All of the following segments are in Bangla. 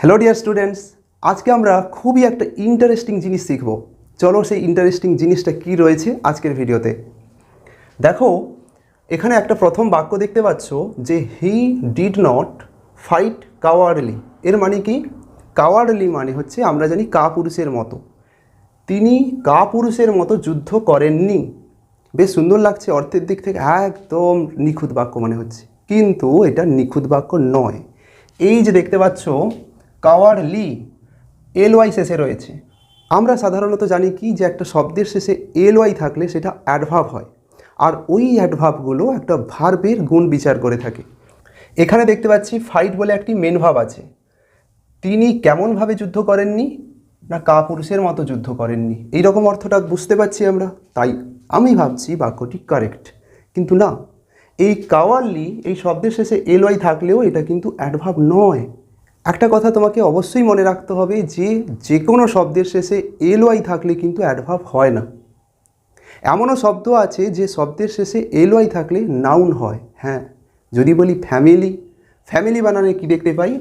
হ্যালো ডিয়ার স্টুডেন্টস, আজকে আমরা খুবই একটা ইন্টারেস্টিং জিনিস শিখব। চলো সেই ইন্টারেস্টিং জিনিসটা কি রয়েছে আজকের ভিডিওতে দেখো। এখানে একটা প্রথম বাক্য দেখতে পাচ্ছ যে হি ডিড নট ফাইট কাওয়ার্ডলি। এর মানে কি? কাওয়ার্ডলি মানে হচ্ছে আমরা জানি কাপুরুষের মতো। তিনি কাপুরুষের মতো যুদ্ধ করেননি। বেশ সুন্দর লাগছে, অর্থের দিক থেকে একদম নিখুঁত বাক্য মনে হচ্ছে, কিন্তু এটা নিখুঁত বাক্য নয়। এই যে দেখতে পাচ্ছ কাওয়ার্ডলি এলওয়াই শেষে রয়েছে। আমরা সাধারণত জানি কি যে একটা শব্দের শেষে এলওয়াই থাকলে সেটা অ্যাডভার্ব হয়, আর ওই অ্যাডভার্বগুলো একটা ভার্বের গুণ বিচার করে থাকে। এখানে দেখতে পাচ্ছি ফাইট বলে একটি মেন ভার্ব আছে। তিনি কেমনভাবে যুদ্ধ করেননি? না, কাপুরুষের মতো যুদ্ধ করেননি, এইরকম অর্থটা বুঝতে পারছি আমরা। তাই আমি ভাবছি বাক্যটি কারেক্ট, কিন্তু না, এই কাওয়ারলি এই শব্দের শেষে এলওয়াই থাকলেও এটা কিন্তু অ্যাডভার্ব নয়। একটা কথা তোমাকে অবশ্যই মনে রাখতে হবে যে কোনো শব্দের শেষে এলওয়াই থাকলে কিন্তু অ্যাডভার্ব হয় না। এমনও শব্দ আছে যে শব্দের শেষে এলওয়াই থাকলে নাউন হয়। হ্যাঁ, যদি বলি ফ্যামিলি, ফ্যামিলি বানানে কি দেখতে পাই?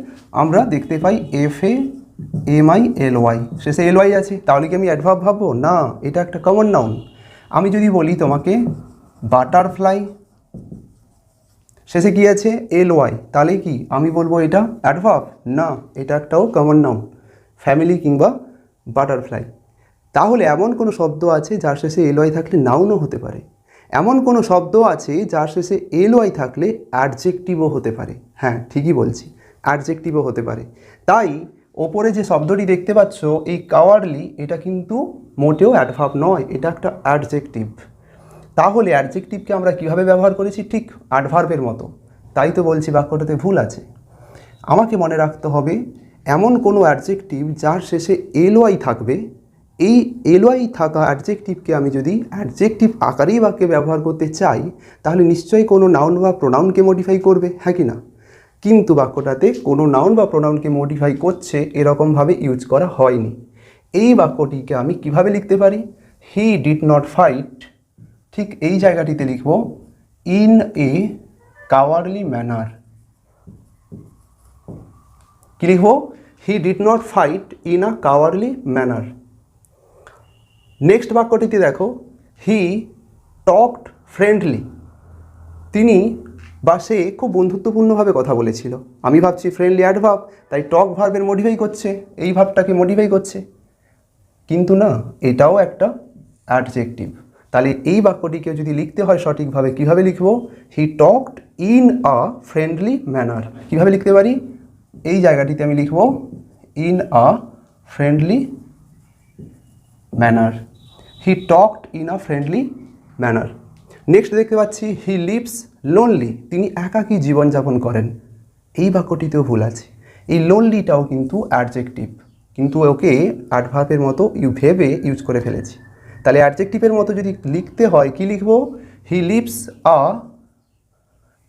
আমরা দেখতে পাই FAMILY, শেষে এলওয়াই আছে, তাহলে কি আমি অ্যাডভার্ব ভাববো? না, এটা একটা কমন নাউন। আমি যদি বলি তোমাকে বাটারফ্লাই, শেষে কি আছে? এলওয়াই, তাহলে কি আমি বলবো এটা অ্যাডভার্ব? না, এটা একটাও কমন নাউন, ফ্যামিলি কিংবা বাটারফ্লাই। তাহলে এমন কোনো শব্দ আছে যার শেষে এলওয়াই থাকলে নাউনও হতে পারে, এমন কোনো শব্দ আছে যার শেষে এলওয়াই থাকলে অ্যাডজেক্টিভও হতে পারে। হ্যাঁ, ঠিকই বলছি, অ্যাডজেক্টিভও হতে পারে। তাই ওপরে যে শব্দটি দেখতে পাচ্ছ এই কাওয়ার্ডলি, এটা কিন্তু মোটেও অ্যাডভার্ব নয়, এটা একটা অ্যাডজেক্টিভ। তাহলে অ্যাডজেক্টিভকে আমরা কীভাবে ব্যবহার করেছি? ঠিক অ্যাডভার্বের মতো। তাই তো বলছি বাক্যটাতে ভুল আছে। আমাকে মনে রাখতে হবে এমন কোনো অ্যাডজেক্টিভ যার শেষে এলওয়াই থাকবে, এই এলওয়াই থাকা অ্যাডজেক্টিভকে আমি যদি অ্যাডজেক্টিভ আকারেই বাক্যে ব্যবহার করতে চাই, তাহলে নিশ্চয়ই কোনো নাউন বা প্রোনাউনকে মডিফাই করবে, হ্যাঁ কি না? কিন্তু বাক্যটাতে কোনো নাউন বা প্রোনাউনকে মডিফাই করছে এরকমভাবে ইউজ করা হয়নি। এই বাক্যটিকে আমি কিভাবে লিখতে পারি? হি ডিড নট ফাইট, ঠিক এই জায়গাটিতে লিখব ইন এ কাওয়ার্ডলি ম্যানার। কি লিখব? He did not fight in a cowardly manner. Next বাক্যটিতে দেখো, হি টকড ফ্রেন্ডলি, তিনি বা সে খুব বন্ধুত্বপূর্ণভাবে কথা বলেছিল। আমি ভাবছি ফ্রেন্ডলি অ্যাডভার্ব, তাই টক ভার্বের মডিফাই করছে, এই ভার্বটাকে মডিফাই করছে, কিন্তু না, এটাও একটা অ্যাডজেক্টিভ। তাহলে এই বাক্যটিকে যদি লিখতে হয় সঠিকভাবে, কিভাবে লিখব? হি talked in a friendly manner. কীভাবে লিখতে পারি? এই জায়গাটিতে আমি লিখব in a friendly manner. He talked in a friendly manner. Next দেখতে পাচ্ছি হি লিভস লোনলি, তিনি একাকী জীবনযাপন করেন। এই বাক্যটিতেও ভুল আছে, এই লোনলিটাও কিন্তু অ্যাডজেক্টিভ, কিন্তু ওকে অ্যাডভার্বের মতো ভেবে ইউজ করে ফেলেছি। তাহলে অ্যাডজেক্টিভের মতো যদি লিখতে হয়, কি লিখব? He lives a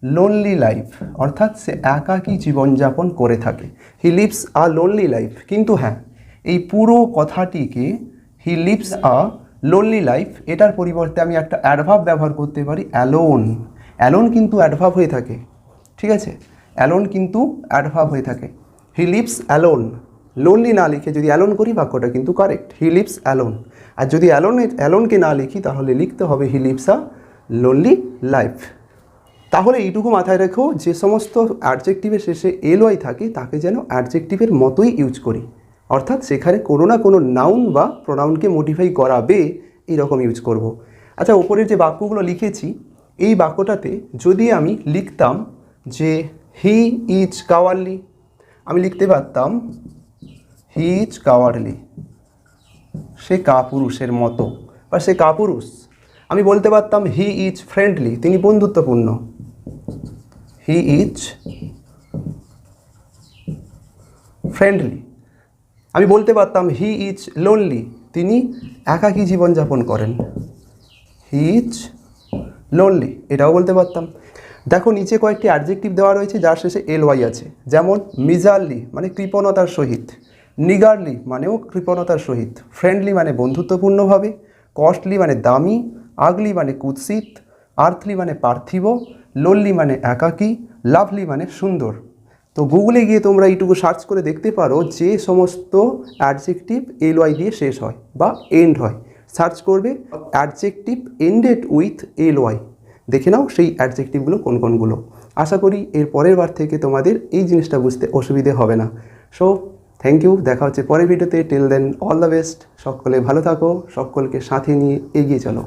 lonely life, অর্থাৎ সে একাকী জীবনযাপন করে থাকে। He lives a lonely life, কিন্তু হ্যাঁ, এই পুরো কথাটিকে he lives a lonely life, এটার পরিবর্তে আমি একটা অ্যাডভার্ব ব্যবহার করতে পারি অ্যালোন। অ্যালোন কিন্তু অ্যাডভার্ব হয়ে থাকে, ঠিক আছে? অ্যালোন কিন্তু অ্যাডভার্ব হয়ে থাকে। হি লিভস অ্যালোন, লোনলি না লিখে যদি অ্যালোন করি বাক্যটা কিন্তু কারেক্ট, হি লিভস অ্যালোন। আর যদি অ্যালোনকে না লিখি তাহলে লিখতে হবে হি লিভস আ লোনলি লাইফ। তাহলে এইটুকু মাথায় রেখো, যে সমস্ত অ্যাডজেক্টিভের শেষে এলওয়াই থাকে তাকে যেন অ্যাডজেক্টিভের মতোই ইউজ করি, অর্থাৎ সেখানে কোনো না কোনো নাউন বা প্রোনাউনকে মডিফাই করাবে, এইরকম ইউজ করব। আচ্ছা, ওপরের যে বাক্যগুলো লিখেছি, এই বাক্যটাতে যদি আমি লিখতাম যে হি ইজ কাওয়ার্ডলি, আমি লিখতে পারতাম হি ইজ কাওয়ার্ডলি, সে কাপুরুষের মতো বা সে কাপুরুষ। আমি বলতে পারতাম হি ইজ ফ্রেন্ডলি, তিনি বন্ধুত্বপূর্ণ, হি ইজ ফ্রেন্ডলি। আমি বলতে পারতাম হি ইজ লোনলি, তিনি একাকী জীবনযাপন করেন, হি ইজ লোনলি, এটাও বলতে পারতাম। দেখো নিচে কয়েকটি অ্যাডজেক্টিভ দেওয়া রয়েছে যার শেষে এলওয়াই আছে, যেমন মিজারলি মানে কৃপণতার সহিত, নিগারলি মানেও কৃপণতার সহিত, ফ্রেন্ডলি মানে বন্ধুত্বপূর্ণভাবে, কস্টলি মানে দামি, আগলি মানে কুৎসিত, আর্থলি মানে পার্থিব, লোনলি মানে একাকী, লাভলি মানে সুন্দর। তো গুগলে গিয়ে তোমরা এইটুকু সার্চ করে দেখতে পারো যে সমস্ত অ্যাডজেক্টিভ এলওয়াই দিয়ে শেষ হয় বা এন্ড হয়, সার্চ করবে অ্যাডজেক্টিভ এন্ডেড উইথ এলওয়াই, দেখে নাও সেই অ্যাডজেক্টিভগুলো কোন কোনগুলো। আশা করি এর পরের বার থেকে তোমাদের এই জিনিসটা বুঝতে অসুবিধে হবে না। সো থ্যাংক ইউ, দেখা হচ্ছে পরের ভিডিওতে। Till then all the best, সকলে ভালো থাকো, সকলকে সাথে নিয়ে এগিয়ে চলো।